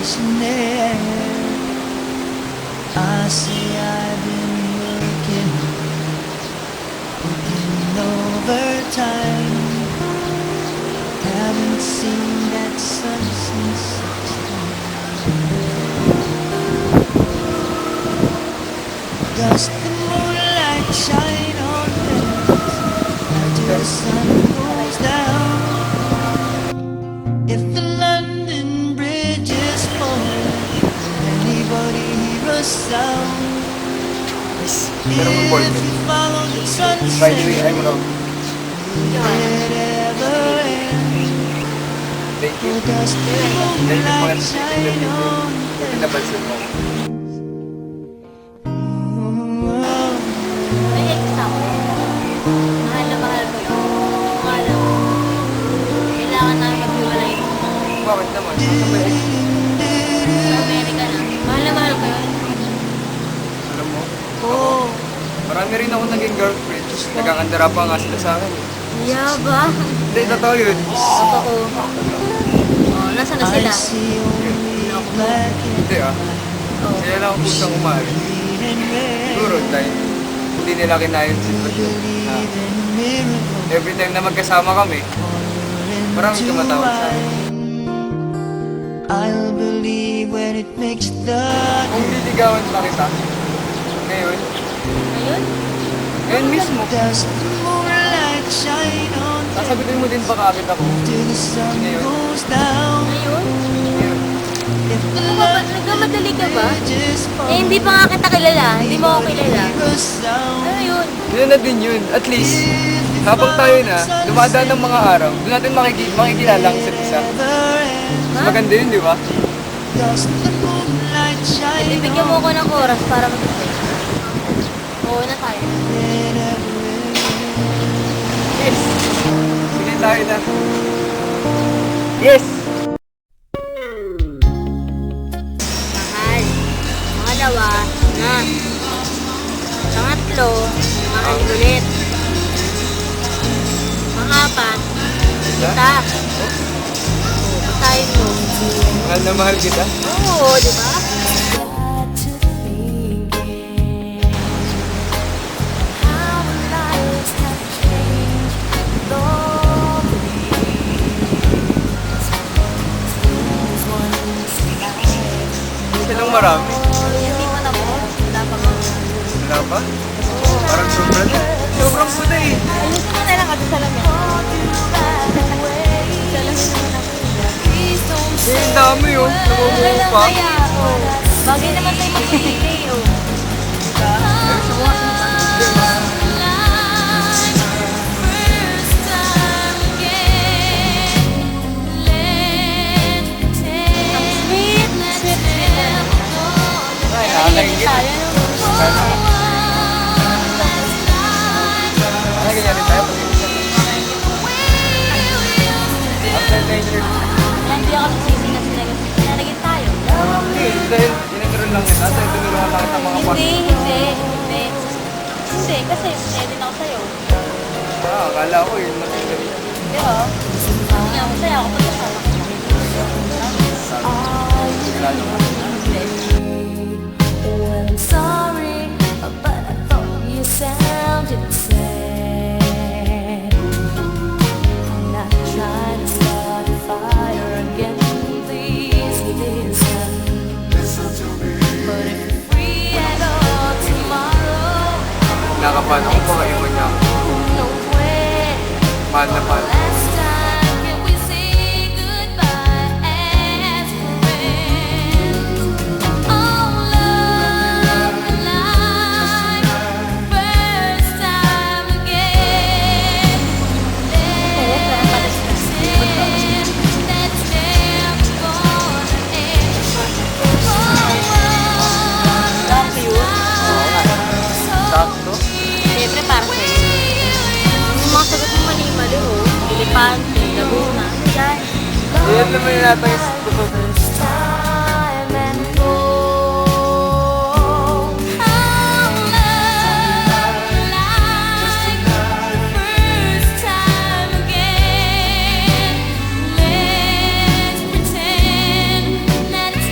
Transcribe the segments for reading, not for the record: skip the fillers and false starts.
missionary. I say I've been working overtime. Haven't seen that sun since 16. Does the moonlight shine on us after the sun goes down? If the London Bridge is full, anybody hear a sound? If you follow the sunset, it ever ends. Or does the moonlight shine on us? Mahal na mahal ko yun. Mahal mo. Kailangan namin maghiwalay. Bakit naman? Saan ba yung Sa Amerika na. Mahal na mahal ko yun. alam mo? Oh, Marami rin ako naging girlfriend. Nagkakandara pa nga sila sa akin. Yaba. Hindi, totoo yun. Totoo. Oh, nasaan na I sila? see only black Hindi ah. Oh. Sila lang ang pusang umari. and red. Siguro dahil hindi nila kinaya yung sitwasyon. Every time na magkasama kami, maraming tumatawag sa akin. I'll believe when it makes the Kung liligawan pa kita, ngayon, Ngayon? ngayon mismo, does the moonlight shine on sasagutin mo din ba kaagad ako? till the sun goes down? Ngayon? Ngayon, If the Nagmamadali ka ba? bridge is full, Eh, hindi pa nga kita kilala. Hindi mo ako kilala. hear a sound. Ano yun? yun na din yun. At least, habang tayo na, dumadaan ng mga araw, doon natin makikilala ang isa't isa. Mas maganda yun, di ba? Does the moonlight Eh, shine bibigyan mo ako ng oras para mag-isip. Oo na tayo. Yes! Sige tayo na. Yes! Mahal. Pangalawa, na. Pangatlo, mahal ulit. Pangapat, kita. Oo, basahin mo. Mahal na mahal kita. Oo, di ba? Silang marami. Hindi mo na po. Wala pa nga. Wala pa? Parang sobrang na. Sobrang puta eh. Ayusin mo na lang at salamin. Salamin naman ako. Eh, ang dami oh. Namumuho pa. Kaya, oh. Bagay naman sa'yo magpipili, oh. Eh, subukan mo. Sweet, sweet, sweet. Ay, nakakaingit. Tayo, no? Ay, ganyan rin tayo. After 10 years. Hindi ako nagsisi kasi nalagyan tayo. Hindi, dahil inagkaroon lang nila. Dahil tumulungan lang kita mga Hindi, hindi. Hindi, kasi masaya din ako sa'yo. akala ko yun. Matigil. Di ba? Kaya masaya ako pag kasama ko. Sigurado ka. Well, I'm sorry, but I thought you sounded sad. I'm not trying to start a fire again. Please listen. But if you're free at all tomorrow, Nakapano ko baka iwan niya ako. who knows when? Mahal na mahal. Last time, can we say goodbye as friends? Oh, love alive, first time again. Let's pretend that's never gonna end. Love you. Sakto. Siyempre para sa'yo. Yung mga sagot mo mali-mali, oh. Elepante, Laguna. Ano yan? Yan naman yung natin yung totoo. Time and go. Our love like first time again. Let's pretend that it's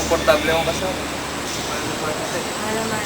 komportable akong kasama. Ano naman.